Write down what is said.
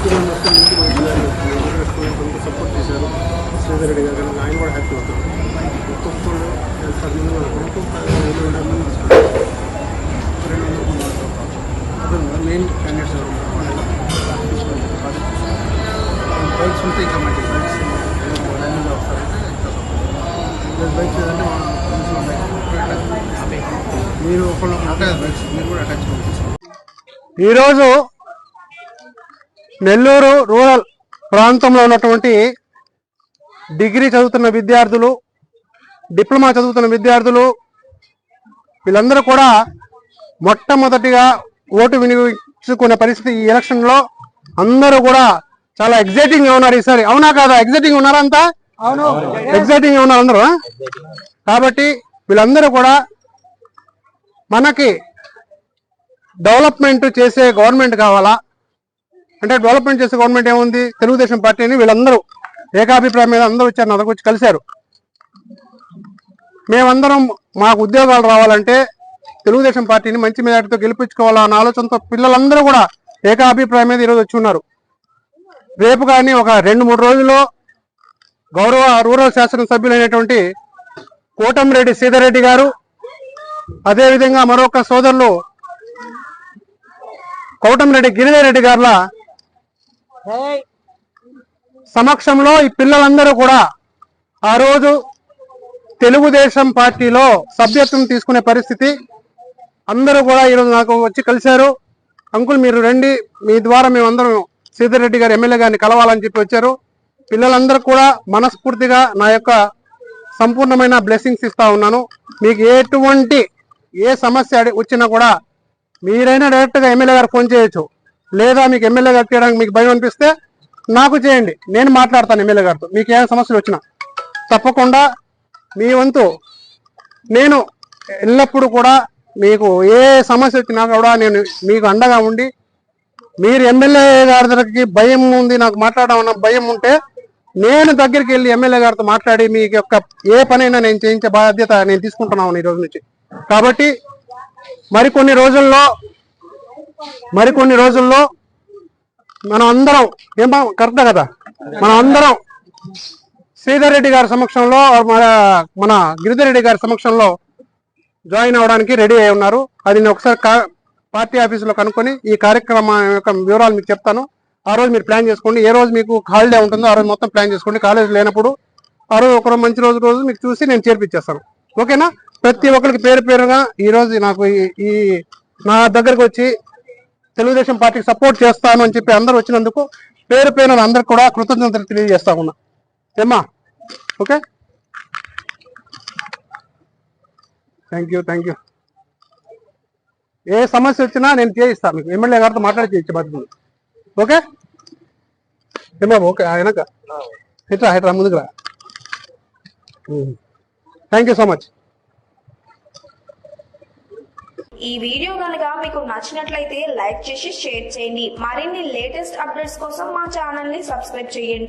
కుటుంబం మొత్తం ఇంటికి కొంత సపోర్ట్ చేశారు శ్రీధర్ రెడ్డి గారు. ఆయన కూడా హ్యాపీ అవుతారు. ఒక్కొక్కళ్ళు 10 మంది మన కొడుకు 200 మంది అదే మెయిన్ క్యాండిడేట్స్ ఎవరు బైక్స్ ఉంటే ఇంకా మంచి బైక్స్ రన్నింగ్ వస్తారంటే ఇంకా బైక్స్ ఏదంటే మీరు ఒకళ్ళు ఉంటాయి బైక్స్ మీరు కూడా అటాచ్ చేసుకోండి. ఈరోజు నెల్లూరు రూరల్ ప్రాంతంలో ఉన్నటువంటి డిగ్రీ చదువుతున్న విద్యార్థులు, డిప్లొమా చదువుతున్న విద్యార్థులు వీళ్ళందరూ కూడా మొట్టమొదటిగా ఓటు వినియోగించుకునే పరిస్థితి ఈ ఎలక్షన్లో అందరూ కూడా చాలా ఎగ్జైటింగ్ గా ఉన్నారు ఈసారి. అవునా కాదా? ఎగ్జైటింగ్ ఉన్నారా అంతా? అవును, ఎగ్జైటింగ్ గా ఉన్నారు అందరూ. కాబట్టి వీళ్ళందరూ కూడా మనకి డెవలప్మెంట్ చేసే గవర్నమెంట్ కావాలా అంటే, డెవలప్మెంట్ చేసే గవర్నమెంట్ ఏముంది? తెలుగుదేశం పార్టీని వీళ్ళందరూ ఏకాభిప్రాయం మీద అందరూ వచ్చారు, నా దగ్గర వచ్చి కలిశారు. మేమందరం మాకు ఉద్యోగాలు రావాలంటే తెలుగుదేశం పార్టీని మంచి మెజార్టీతో గెలిపించుకోవాలా అన్న ఆలోచనతో పిల్లలందరూ కూడా ఏకాభిప్రాయం మీద ఈరోజు వచ్చి ఉన్నారు. రేపు కానీ ఒక 2-3 రోజుల్లో గౌరవ రూరల్ శాసనసభ్యులైనటువంటి కోటంరెడ్డి శ్రీధర్ రెడ్డి గారు, అదేవిధంగా మరొక సోదరులు కోటంరెడ్డి గిరిధర్ రెడ్డి గారుల సమక్షంలో ఈ పిల్లలందరూ కూడా ఆ రోజు తెలుగుదేశం పార్టీలో సభ్యత్వం తీసుకునే పరిస్థితి. అందరూ కూడా ఈరోజు నాకు వచ్చి కలిశారు. అంకుల్ మీరు రండి, మీ ద్వారా మేమందరం శ్రీధర్ రెడ్డి గారు ఎమ్మెల్యే గారిని కలవాలని చెప్పి వచ్చారు. పిల్లలందరూ కూడా మనస్ఫూర్తిగా నా యొక్క సంపూర్ణమైన బ్లెస్సింగ్స్ ఇస్తా ఉన్నాను. మీకు ఎటువంటి సమస్య వచ్చినా కూడా మీరైనా డైరెక్ట్గా ఎమ్మెల్యే గారు ఫోన్ చేయొచ్చు, లేదా మీకు ఎమ్మెల్యే గారు చేయడానికి మీకు భయం అనిపిస్తే నాకు చేయండి, నేను మాట్లాడతాను ఎమ్మెల్యే గారితో. మీకు ఏ సమస్యలు వచ్చినా తప్పకుండా మీ వంతు నేను ఎల్లప్పుడూ కూడా మీకు ఏ సమస్య వచ్చినా కూడా నేను మీకు అండగా ఉండి, మీరు ఎమ్మెల్యే గారి దగ్గరికి భయం ఉంది, నాకు మాట్లాడడం భయం ఉంటే నేను దగ్గరికి వెళ్ళి ఎమ్మెల్యే గారితో మాట్లాడి మీకు యొక్క ఏ పనైనా నేను చేయించే బాధ్యత నేను తీసుకుంటున్నాను ఈ రోజు నుంచి. కాబట్టి మరికొన్ని రోజుల్లో మనం అందరం కరెక్టా కదా, మనం అందరం శ్రీధర్ రెడ్డి గారి సమక్షంలో మన గిరిధర్ రెడ్డి గారి సమక్షంలో జాయిన్ అవడానికి రెడీ అయి ఉన్నారు. అది నేను ఒకసారి పార్టీ ఆఫీసులో కనుక్కొని ఈ కార్యక్రమం యొక్క వివరాలు మీకు చెప్తాను. ఆ రోజు మీరు ప్లాన్ చేసుకోండి. ఏ రోజు మీకు హాలిడే ఉంటుందో ఆ రోజు మొత్తం ప్లాన్ చేసుకోండి. కాలేజ్ లేనప్పుడు ఆ రోజు ఒక మంచి రోజు మీకు చూసి నేను చేర్పించేస్తాను. ఓకేనా? ప్రతి ఒక్కరికి పేరుగా ఈ రోజు నాకు ఈ నా దగ్గరకు వచ్చి తెలుగుదేశం పార్టీకి సపోర్ట్ చేస్తాను అని చెప్పి అందరూ వచ్చినందుకు పేరున అందరికి కూడా కృతజ్ఞతలు తెలియజేస్తా ఉన్నా. ఏమ్మా? Okay, thank you. ఏ సమస్య వచ్చినా నేను చేయిస్తాను, మీకు ఎమ్మెల్యే గారితో మాట్లాడి చేయించే బాధ్యత. ఓకే ఏమా? ఓకే, ఆయనక హైట్రా ముందుకు రా. Thank you so much. ఈ వీడియో కనుక మీకు నచ్చినట్లయితే లైక్ చేసి షేర్ చేయండి. మరిన్ని లేటెస్ట్ అప్డేట్స్ కోసం మా ఛానల్ ని సబ్స్క్రైబ్ చేయండి.